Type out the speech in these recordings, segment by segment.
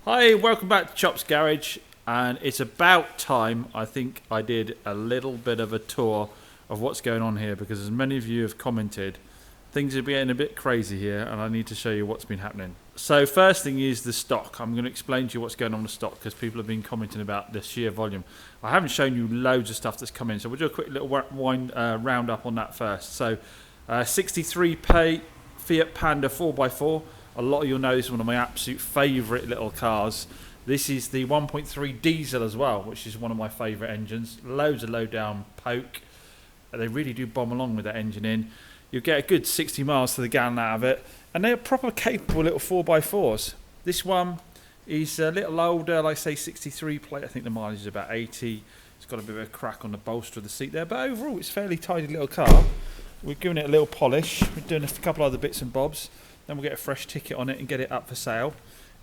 Hi, welcome back to Chops Garage, and it's about time I think I did a little bit of a tour of what's going on here, because as many of you have commented, things are getting a bit crazy here and I need to show you what's been happening. So first thing is the stock. I'm going to explain to you what's going on with stock because people have been commenting about the sheer volume. I haven't shown you loads of stuff that's come in, so we'll do a quick little round up on that first. So 63 Fiat Panda 4x4. A lot of you'll know this is one of my absolute favourite little cars. This is the 1.3 diesel as well, which is one of my favourite engines. Loads of low down poke. They really do bomb along with that engine in. You'll get a good 60 miles to the gallon out of it. And they're proper capable little 4x4s. This one is a little older, like say 63 plate. I think the mileage is about 80. It's got a bit of a crack on the bolster of the seat there. But overall, it's a fairly tidy little car. We're giving it a little polish. We're doing a couple other bits and bobs. Then we'll get a fresh ticket on it and get it up for sale.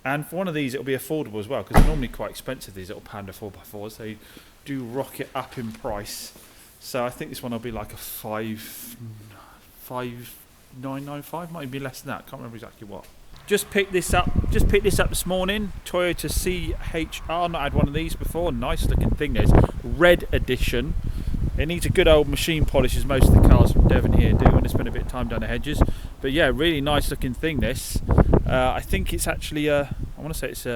And for one of these, it'll be affordable as well, because they're normally quite expensive, these little Panda 4x4s. They do rocket up in price. So I think this one will be like a 5,995, might even be less than that. Can't remember exactly what. Just picked this up this morning. Toyota CHR, not had one of these before. Nice looking thing. There's red edition. It needs a good old machine polish, as most of the cars from Devon here do, and they spend a bit of time down the hedges. But yeah, really nice looking thing this. I think it's actually, I want to say it's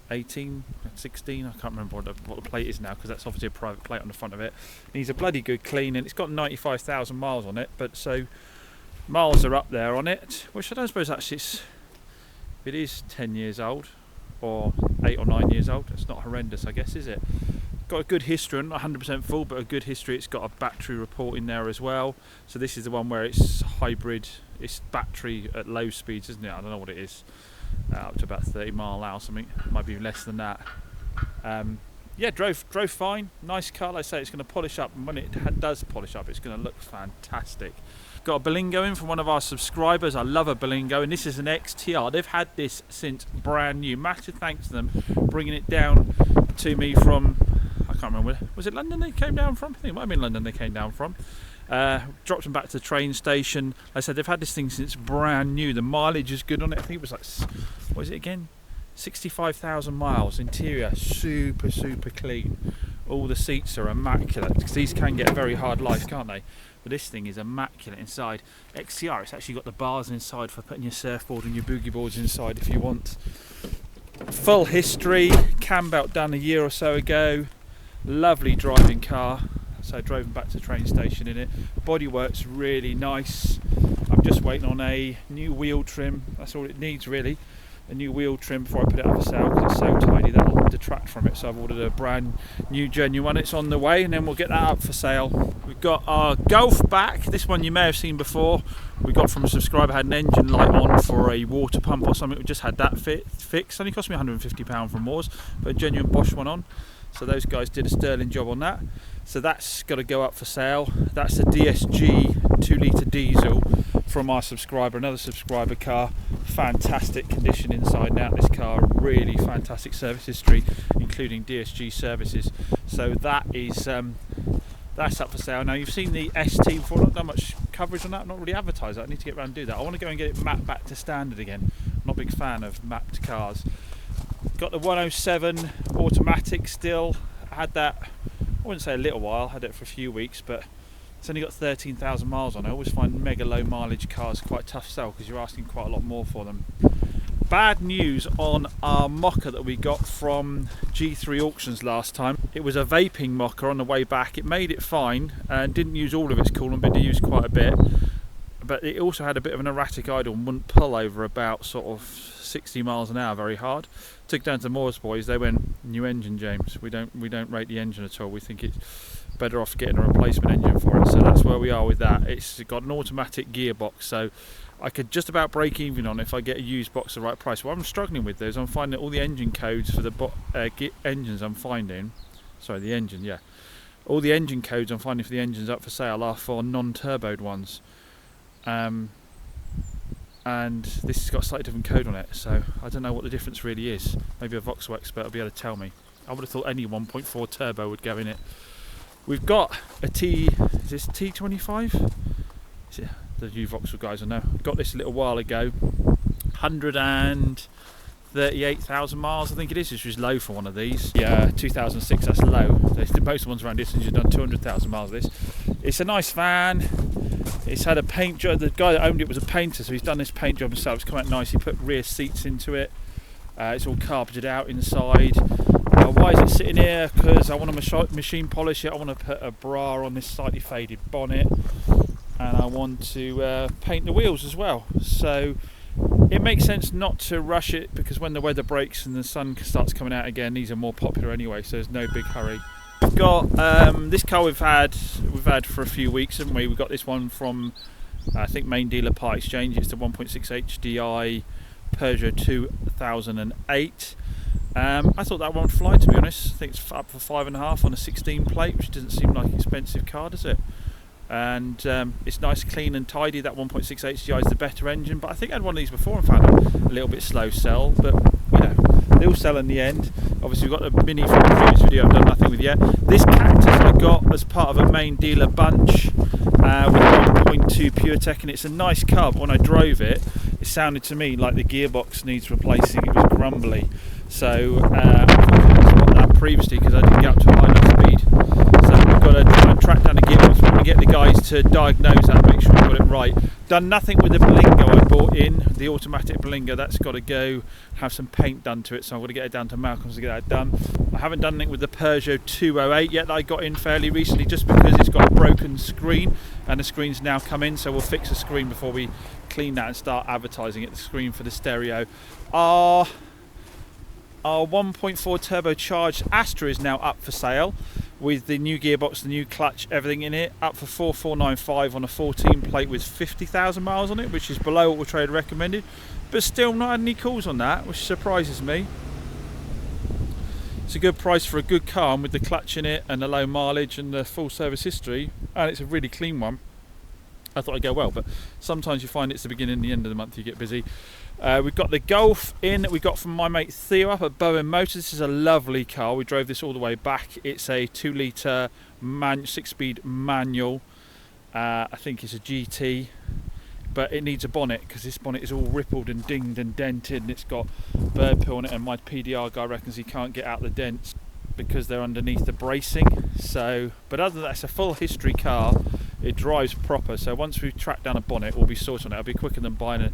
18, 16, I can't remember what the plate is now, because that's obviously a private plate on the front of it. It needs a bloody good clean, and it's got 95,000 miles on it, but so miles are up there on it, which I don't suppose actually it is 10 years old, or 8 or 9 years old. It's not horrendous, I guess, is it? Got a good history, not 100% full, but a good history. It's got a battery report in there as well. So this is the one where it's hybrid, it's battery at low speeds, isn't it? I don't know what it is, up to about 30 mile an hour, something. Might be less than that. Yeah, drove fine. Nice car. Like I say, it's going to polish up, and when it does polish up, it's going to look fantastic. Got a Berlingo in from one of our subscribers. I love a Berlingo, and this is an XTR. They've had this since brand new. Massive thanks to them bringing it down to me from, I can't remember, was it London they came down from? I think it might have been London they came down from. Dropped them back to the train station. Like I said, they've had this thing since brand new. The mileage is good on it. I think it was like, what is it again? 65,000 miles. Interior super clean. All the seats are immaculate, because these can get a very hard life, can't they? But this thing is immaculate inside. XTR, it's actually got the bars inside for putting your surfboard and your boogie boards inside if you want. Full history. Cam belt done a year or so ago. Lovely driving car. So I drove them back to the train station in it. Bodywork's really nice. I'm just waiting on a new wheel trim. That's all it needs really. A new wheel trim before I put it up for sale, because it's so tiny that'll detract from it. So I've ordered a brand new genuine. It's on the way, and then we'll get that up for sale. We've got our Golf back. This one you may have seen before. We got from a subscriber, had an engine light on for a water pump or something. We just had that fixed. Only cost me £150 from Moores, but a genuine Bosch one on. So those guys did a sterling job on that. So that's got to go up for sale. That's a DSG 2-litre diesel from our subscriber, another subscriber car. Fantastic condition inside and out. This car, really fantastic service history, including DSG services. So that is that's up for sale. Now, you've seen the ST before. Not done much coverage on that, not really advertised that. I need to get around and do that. I want to go and get it mapped back to standard again. I'm not a big fan of mapped cars. Got the 107 automatic still. I had that, I wouldn't say a little while, I had it for a few weeks, but it's only got 13,000 miles on it. I always find mega low mileage cars quite tough to sell, because you're asking quite a lot more for them. Bad news on our Mocha that we got from G3 Auctions last time. It was a vaping Mocha on the way back. It made it fine and didn't use all of its coolant, but it used quite a bit. But it also had a bit of an erratic idle and wouldn't pull over about sort of 60 miles an hour very hard. Took down to the Moores boys. They went, new engine, James. We don't rate the engine at all. We think it's better off getting a replacement engine for it. So that's where we are with that. It's got an automatic gearbox, so I could just about break even on it if I get a used box at the right price. What I'm struggling with though is I'm finding all the engine codes for the engines I'm finding. Sorry, the engine, yeah. All the engine codes I'm finding for the engines up for sale are for non-turboed ones. And this has got a slightly different code on it, so I don't know what the difference really is. Maybe a Vauxhall expert will be able to tell me. I would have thought any 1.4 turbo would go in it. We've got a is this T25? Is it, the new Vauxhall guys I know. Got this a little while ago. 100 and 38,000 miles, I think it is, which is low for one of these. Yeah, 2006, that's low. Most ones around this, you've done 200,000 miles of this. It's a nice van. It's had a paint job. The guy that owned it was a painter, so he's done this paint job himself. It's come out nice. He put rear seats into it. It's all carpeted out inside. Why is it sitting here? Because I want to machine polish it. I want to put a bra on this slightly faded bonnet, and I want to paint the wheels as well. So it makes sense not to rush it, because when the weather breaks and the sun starts coming out again, these are more popular anyway, so there's no big hurry. We've got this car we've had for a few weeks, haven't we? We got this one from I think main dealer Part Exchange. It's the 1.6 HDI Peugeot 2008. I thought that one would fly, to be honest. I think it's up for 5.5 on a 16 plate, which doesn't seem like an expensive car, does it? And it's nice, clean and tidy. That 1.6 HDI is the better engine, but I think I had one of these before and found it a little bit slow sell, but you know, they all sell in the end. Obviously we've got the Mini from the previous video I've done nothing with yet. This Cactus I got as part of a main dealer bunch with 1.2 PureTech, and it's a nice car, but when I drove it, it sounded to me like the gearbox needs replacing. It was grumbly. So I got that previously because I didn't get up to a high enough speed. So we've got to try and track down the gearbox. We're going to get the guys to diagnose that, make sure we got it right. Done nothing with the Berlingo I bought in, the automatic Berlingo. That's got to go have some paint done to it, so I'm going to get it down to Malcolm's to get that done. I haven't done anything with the Peugeot 208 yet that I got in fairly recently, just because it's got a broken screen and the screen's now come in, so we'll fix the screen before we clean that and start advertising it, the screen for the stereo. Our 1.4 turbocharged Astra is now up for sale with the new gearbox, the new clutch, everything in it, up for 4,495 on a 14 plate with 50,000 miles on it, which is below what Auto Trader recommended, but still not had any calls on that, which surprises me. It's a good price for a good car, and with the clutch in it and the low mileage and the full service history, and it's a really clean one, I thought I'd go well. But sometimes you find it's the beginning and the end of the month you get busy. We've got the Golf in that we got from my mate Theo up at Bowen Motors. This is a lovely car. We drove this all the way back. It's a 2 litre 6-speed manual. I think it's a GT, but it needs a bonnet because this bonnet is all rippled and dinged and dented, and it's got bird poo on it, and my PDR guy reckons he can't get out the dents because they're underneath the bracing. So, but other than that, it's a full history car. It drives proper, so once we track down a bonnet, we'll be sorted on it. It'll be quicker than buying an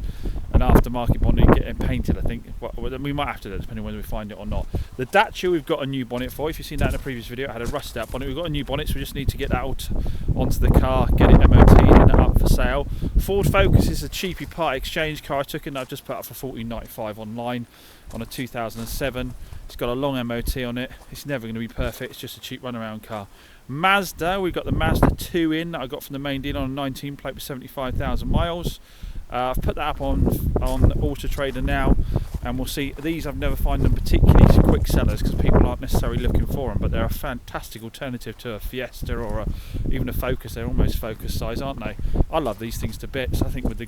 aftermarket bonnet and getting painted, I think. Well, we might have to, depending on whether we find it or not. The Dacia we've got a new bonnet for. If you've seen that in a previous video, it had a rusted out bonnet. We've got a new bonnet, so we just need to get that out onto the car, get it MOT'd and up for sale. Ford Focus is a cheapy Part Exchange car I took in. I've just put up for $14.95 online on a 2007. It's got a long MOT on it. It's never going to be perfect. It's just a cheap runaround car. Mazda, we've got the Mazda 2 in that I got from the main dealer on a 19 plate with 75,000 miles. I've put that up on Auto Trader now, and we'll see. These I've never found them particularly quick sellers because people aren't necessarily looking for them, but they're a fantastic alternative to a Fiesta or even a Focus. They're almost Focus size, aren't they? I love these things to bits. I think with the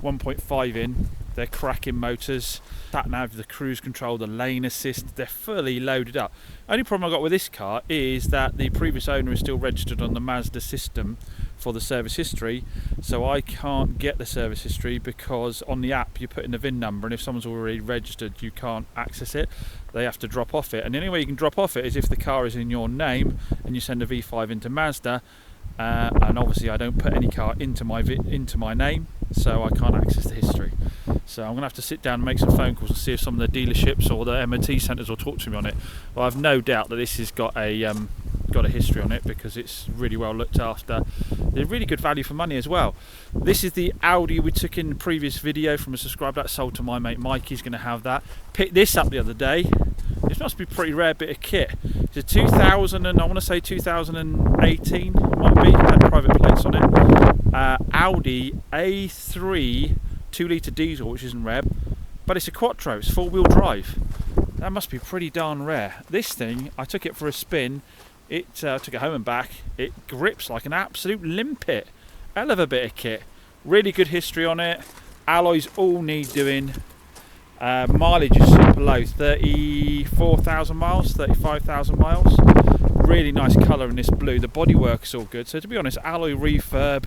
1.5 in, they're cracking motors. Sat nav, the cruise control, the lane assist, they're fully loaded up. Only problem I got with this car is that the previous owner is still registered on the Mazda system for the service history, so I can't get the service history because on the app you put in the VIN number, and if someone's already registered you can't access it. They have to drop off it, and the only way you can drop off it is if the car is in your name and you send a V5 into Mazda, and obviously I don't put any car into my name, so I can't access the history. So I'm going to have to sit down and make some phone calls and see if some of the dealerships or the MOT centres will talk to me on it. Well, I've no doubt that this has got a history on it because it's really well looked after. They're really good value for money as well. This is the Audi we took in the previous video from a subscriber that sold to my mate Mike. He's going to have that. Picked this up the other day. This must be a pretty rare bit of kit. It's a 2000 and I want to say 2018 might be. It had private plates on it. Audi A3 2 litre diesel, which isn't rare, but it's a Quattro. It's 4-wheel drive. That must be pretty darn rare. This thing, I took it for a spin. Took it home and back. It grips like an absolute limpet. Hell of a bit of kit. Really good history on it. Alloys all need doing. Mileage is super low, 34,000 miles, 35,000 miles. Really nice colour in this blue. The bodywork is all good. So to be honest, alloy refurb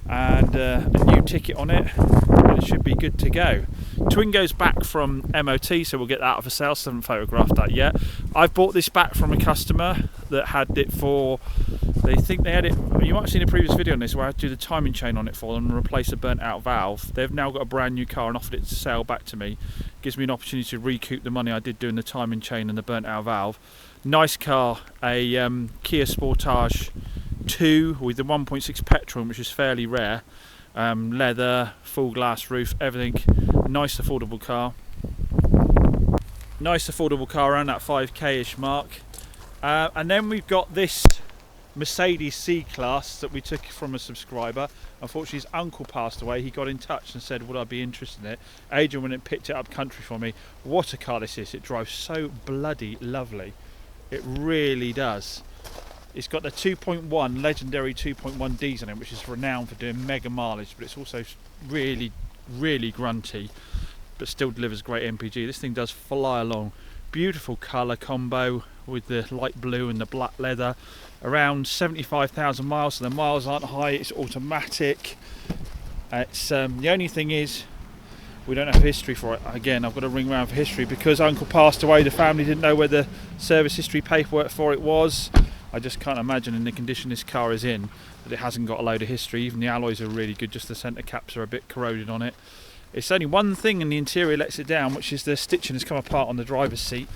and a new ticket on it, and it should be good to go. Twingo's back from MOT, so we'll get that out for sale. Still haven't photographed that yet. I've bought this back from a customer that had it for, they think they had it, you might have seen a previous video on this where I had to do the timing chain on it for them and replace a burnt out valve. They've now got a brand new car and offered it to sell back to me. Gives me an opportunity to recoup the money I did doing the timing chain and the burnt out valve. Nice car, a Kia Sportage 2 with the 1.6 petrol, which is fairly rare. Leather, full glass roof, everything. Nice affordable car. Nice affordable car around that 5k-ish mark. And then we've got this Mercedes C-Class that we took from a subscriber. Unfortunately his uncle passed away. He got in touch and said would I be interested in it. Adrian went and picked it up country for me. What a car this is. It drives so bloody lovely. It really does. It's got the 2.1 legendary 2.1 diesel in it, which is renowned for doing mega mileage, but it's also really grunty, but still delivers great MPG. This thing does fly along. Beautiful colour combo with the light blue and the black leather. Around 75,000 miles, so the miles aren't high. It's automatic. It's the only thing is we don't have history for it. Again, I've got to ring around for history because uncle passed away. The family didn't know where the service history paperwork for it was. I just can't imagine in the condition this car is in that it hasn't got a load of history. Even the alloys are really good, just the centre caps are a bit corroded on it. It's only one thing in the interior lets it down, which is the stitching has come apart on the driver's seat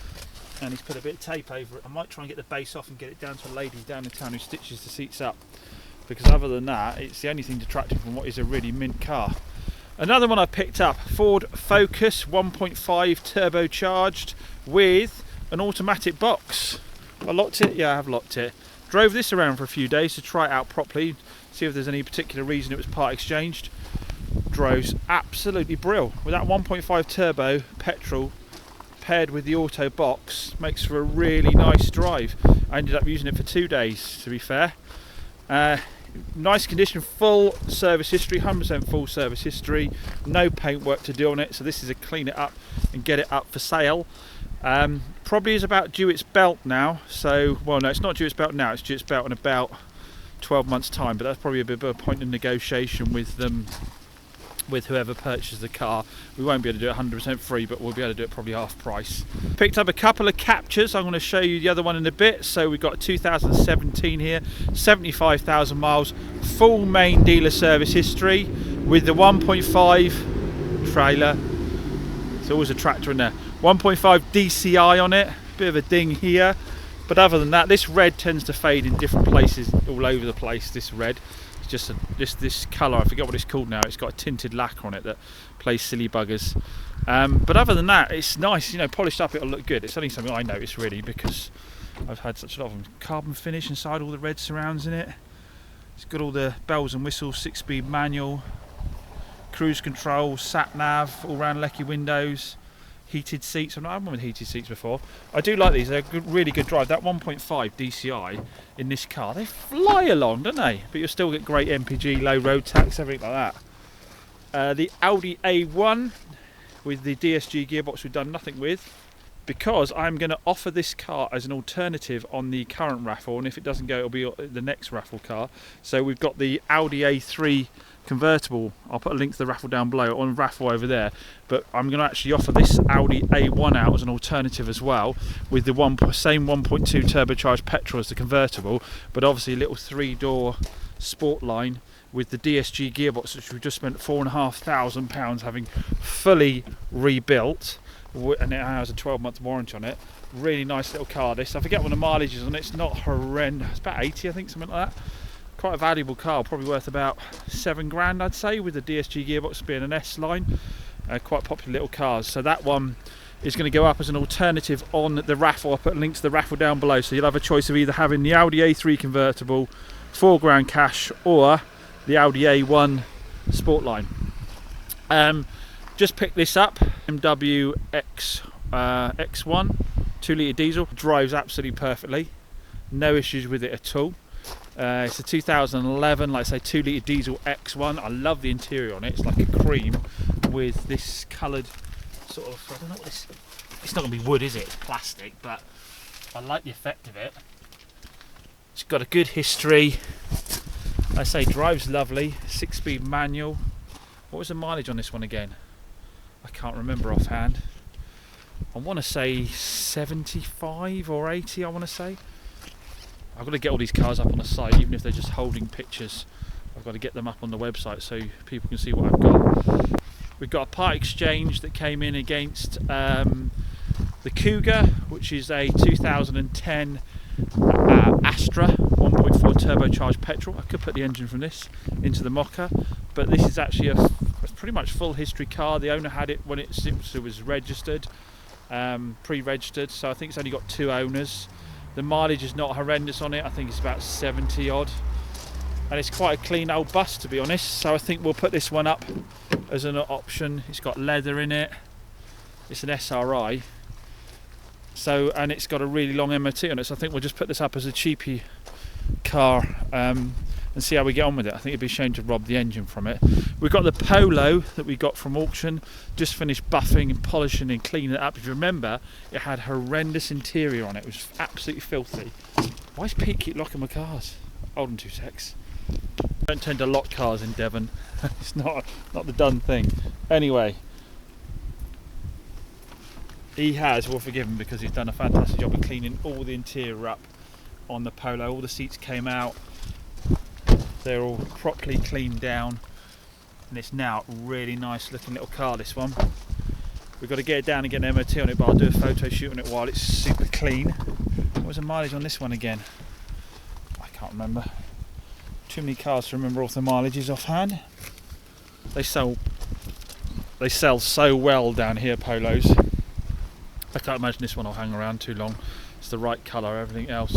and he's put a bit of tape over it. I might try and get the base off and get it down to a lady down in town who stitches the seats up, because other than that it's the only thing detracting from what is a really mint car. Another one I picked up, Ford Focus 1.5 turbocharged with an automatic box. I locked it? Yeah, I have locked it. Drove this around for a few days to try it out properly, see if there's any particular reason it was part exchanged. Drove absolutely brilliant. With that 1.5 turbo petrol paired with the auto box, makes for a really nice drive. I ended up using it for 2 days, to be fair. Nice condition, full service history, 100% full service history, no paint work to do on it, so this is a clean it up and get it up for sale. Probably is about due its belt now, so, well no, it's not due its belt now, it's due its belt in about 12 months time, but that's probably a bit of a point of negotiation with them, with whoever purchases the car. We won't be able to do it 100% free, but we'll be able to do it probably half price. Picked up a couple of Captures. I'm going to show you the other one in a bit. So we've got a 2017 here, 75,000 miles, full main dealer service history with the 1.5 trailer. There's always a tractor in there. 1.5 DCI on it, bit of a ding here, but other than that, this red tends to fade in different places all over the place. This red, it's just this colour, I forget what it's called now. It's got a tinted lacquer on it that plays silly buggers. But other than that, it's nice, you know, polished up, it'll look good. It's only something I notice really because I've had such a lot of them. Carbon finish inside, all the red surrounds in it. It's got all the bells and whistles, 6-speed manual, cruise control, sat nav, all round lecky windows, heated seats. I've not had one with heated seats before. I do like these, they're a good, really good drive. That 1.5 DCI in this car, they fly along, don't they? But you'll still get great MPG, low road tax, everything like that. The Audi A1 with the DSG gearbox we've done nothing with, because I'm going to offer this car as an alternative on the current raffle, and if it doesn't go it'll be the next raffle car. So we've got the Audi A3 convertible. I'll put a link to the raffle down below, on raffle over there, but I'm going to actually offer this Audi A1 out as an alternative as well, with the same 1.2 turbocharged petrol as the convertible, but obviously a little 3-door sport line with the DSG gearbox, which we just spent £4,500 having fully rebuilt, and it has a 12-month warranty on it. Really nice little car this. I forget what the mileage is on it, it's not horrendous, it's about 80 I think, something like that. Quite a valuable car, probably worth about £7,000 I'd say, with the DSG gearbox being an S line. Quite popular little cars. So that one is going to go up as an alternative on the raffle. I'll put links to the raffle down below, so you'll have a choice of either having the Audi A3 convertible, £4,000 cash, or the Audi A1 Sportline. Just picked this up, BMW X1 2-litre diesel. Drives absolutely perfectly, no issues with it at all. It's a 2011, like I say, 2-litre diesel X1. I love the interior on it. It's like a cream with this coloured sort of, I don't know what this, it's not going to be wood, is it? It's plastic, but I like the effect of it. It's got a good history. Like I say, drives lovely. 6-speed manual. What was the mileage on this one again? I can't remember offhand. I want to say 75 or 80, I want to say. I've got to get all these cars up on the site, even if they're just holding pictures. I've got to get them up on the website so people can see what I've got. We've got a part exchange that came in against the Cougar, which is a 2010 Astra 1.4 turbocharged petrol. I could put the engine from this into the Mocha, but this is actually a pretty much full history car. The owner had it when it was registered, pre-registered, so I think it's only got 2 owners. The mileage is not horrendous on it. I think it's about 70 odd, and it's quite a clean old bus, to be honest, so I think we'll put this one up as an option. It's got leather in it, it's an SRI, so, and it's got a really long MOT on it, so I think we'll just put this up as a cheapie car and see how we get on with it. I think it'd be a shame to rob the engine from it. We've got the Polo that we got from auction, just finished buffing and polishing and cleaning it up. If you remember, it had horrendous interior on it. It was absolutely filthy. Why does Pete keep locking my cars? Hold on 2 secs. Don't tend to lock cars in Devon. It's not the done thing. Anyway, he has, we'll forgive him because he's done a fantastic job of cleaning all the interior up on the Polo. All the seats came out, they're all properly cleaned down, and it's now a really nice looking little car, this one. We've got to get it down and get an MOT on it, but I'll do a photo shoot on it while it's super clean. What was the mileage on this one again? I can't remember. Too many cars to remember off the mileages offhand. They sell so well down here, Polos. I can't imagine this one will hang around too long. It's the right colour, everything else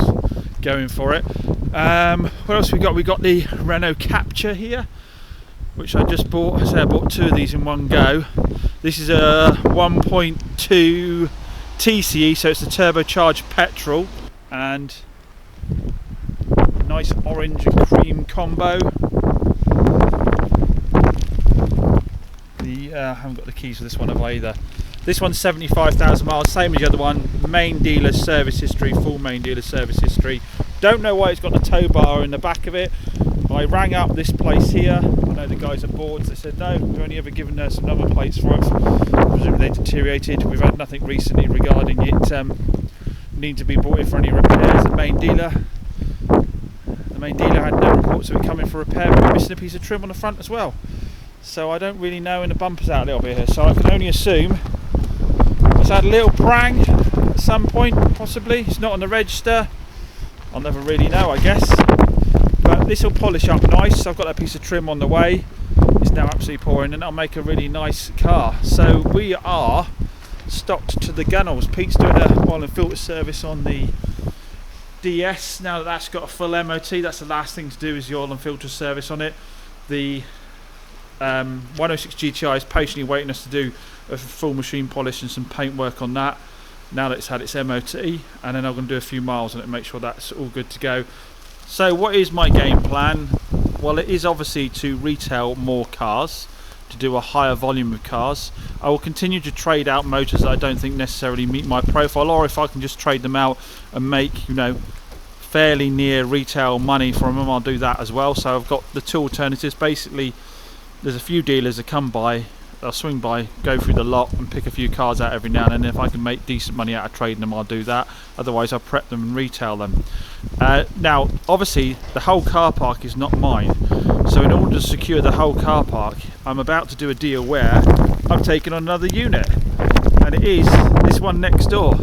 going for it. What else we got? We got the Renault Captur here, which I just bought. I say I bought 2 of these in one go. This is a 1.2 TCE, so it's a turbocharged petrol, and nice orange and cream combo. I haven't got the keys for this one either. This one's 75,000 miles, same as the other one. Main dealer service history, full main dealer service history. Don't know why it's got the tow bar in the back of it. I rang up this place here. I know the guys at Boards. They said no, we've only ever given us some number plates for it. Presumably they deteriorated. We've had nothing recently regarding it need to be brought in for any repairs. The main dealer had no reports of it coming for repair, but we're missing a piece of trim on the front as well. So I don't really know, and the bumper's out a little bit here, so I can only assume it's had a little prang at some point, possibly. It's not on the register. I'll never really know, I guess. But this will polish up nice. I've got that piece of trim on the way. It's now absolutely pouring, and I'll make a really nice car. So we are stocked to the gunnels. Pete's doing a oil and filter service on the DS. Now that that's got a full MOT, that's the last thing to do, is the oil and filter service on it. The 106 GTI is patiently waiting us to do a full machine polish and some paint work on that now that it's had its MOT, and then I'm going to do a few miles on it and make sure that's all good to go. So what is my game plan? Well, it is obviously to retail more cars, to do a higher volume of cars. I will continue to trade out motors that I don't think necessarily meet my profile, or if I can just trade them out and make, you know, fairly near retail money from them, I'll do that as well. So I've got the 2 alternatives. Basically, there's a few dealers that come by, I'll swing by, go through the lot and pick a few cars out every now and then. If I can make decent money out of trading them, I'll do that. Otherwise I'll prep them and retail them. Now obviously the whole car park is not mine, so in order to secure the whole car park, I'm about to do a deal where I'm taking on another unit, and it is this one next door.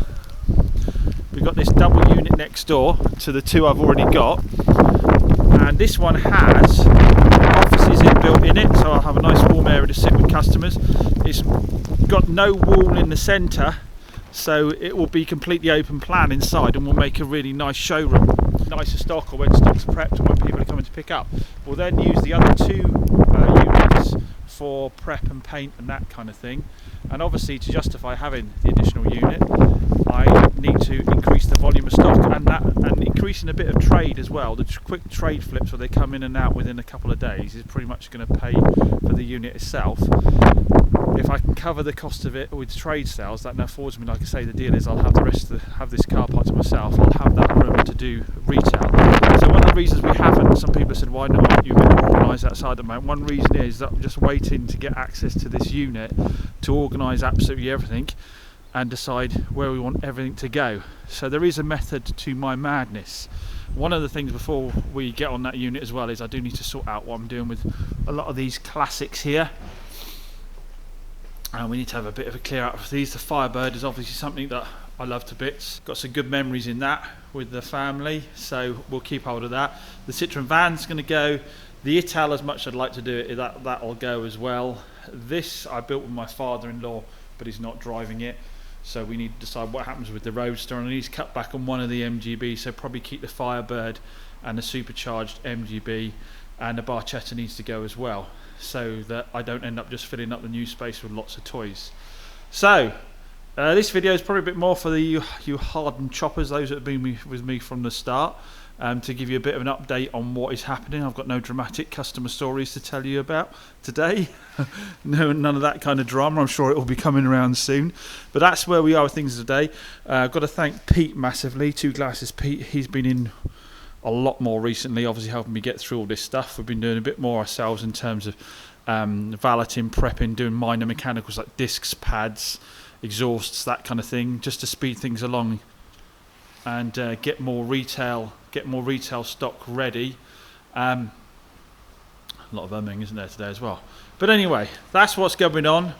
We've got this double unit next door to the 2 I've already got, and this one has offices inbuilt in it, so I'll have a nice warm area to sit with customers. It's got no wall in the centre, so it will be completely open plan inside, and will make a really nice showroom, nicer stock, or when stock's prepped and when people are coming to pick up. We'll then use the other 2 units for prep and paint and that kind of thing, and obviously to justify having the additional unit I need to increase the volume of stock, and increasing a bit of trade as well. The quick trade flips where they come in and out within a couple of days is pretty much going to pay for the unit itself. If I can cover the cost of it with trade sales, that now affords me, like I say, the deal is I'll have the rest of have this car park to myself. I'll have that room to do retail. So one of the reasons we haven't, some people have said, why not you organised that side at the moment? One reason is that I'm just waiting to get access to this unit to organise absolutely everything and decide where we want everything to go. So there is a method to my madness. One of the things before we get on that unit as well is I do need to sort out what I'm doing with a lot of these classics here. And we need to have a bit of a clear out of these. The Firebird is obviously something that I love to bits. Got some good memories in that with the family, so we'll keep hold of that. The Citroen van's going to go. The Ital, as much as I'd like to do it, that'll go as well. This I built with my father-in-law, but he's not driving it, so we need to decide what happens with the Roadster. And I need to cut back on one of the MGB, so probably keep the Firebird and the supercharged MGB, and the Barchetta needs to go as well, so that I don't end up just filling up the new space with lots of toys. So this video is probably a bit more for you hardened choppers, those that have been with me from the start, to give you a bit of an update on what is happening. I've got no dramatic customer stories to tell you about today. None of that kind of drama. I'm sure it will be coming around soon, but that's where we are with things today. I've got to thank Pete massively, Two Glasses Pete. He's been in a lot more recently, obviously helping me get through all this stuff. We've been doing a bit more ourselves in terms of valeting, prepping, doing minor mechanicals like discs, pads, exhausts, that kind of thing, just to speed things along and get more retail stock ready. A lot of umming, isn't there, today as well? But anyway, that's what's going on.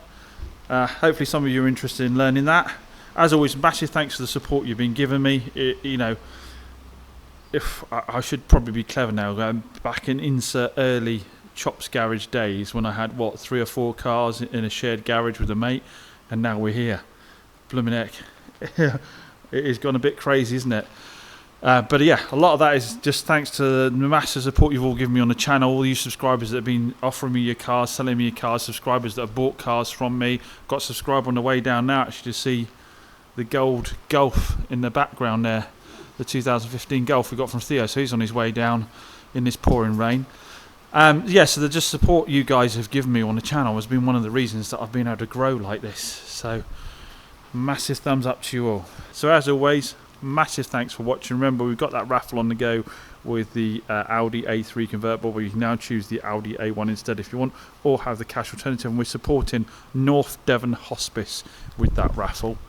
Hopefully some of you are interested in learning that. As always, massive thanks for the support you've been giving me. You know, if I should probably be clever now, going back and insert early Chops Garage days when I had, what, 3 or 4 cars in a shared garage with a mate, and now we're here. Blooming heck. It has gone a bit crazy, isn't it? But yeah, a lot of that is just thanks to the massive support you've all given me on the channel, all you subscribers that have been offering me your cars, selling me your cars, subscribers that have bought cars from me. Got a subscriber on the way down now actually to see the gold Golf in the background there, the 2015 Golf we got from Theo, so he's on his way down in this pouring rain. Yeah, so the just support you guys have given me on the channel has been one of the reasons that I've been able to grow like this. So massive thumbs up to you all. So as always, massive thanks for watching. Remember, we've got that raffle on the go with the Audi A3 convertible, where you can now choose the Audi A1 instead if you want, or have the cash alternative, and we're supporting North Devon Hospice with that raffle.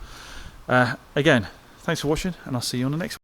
Again, thanks for watching, and I'll see you on the next one.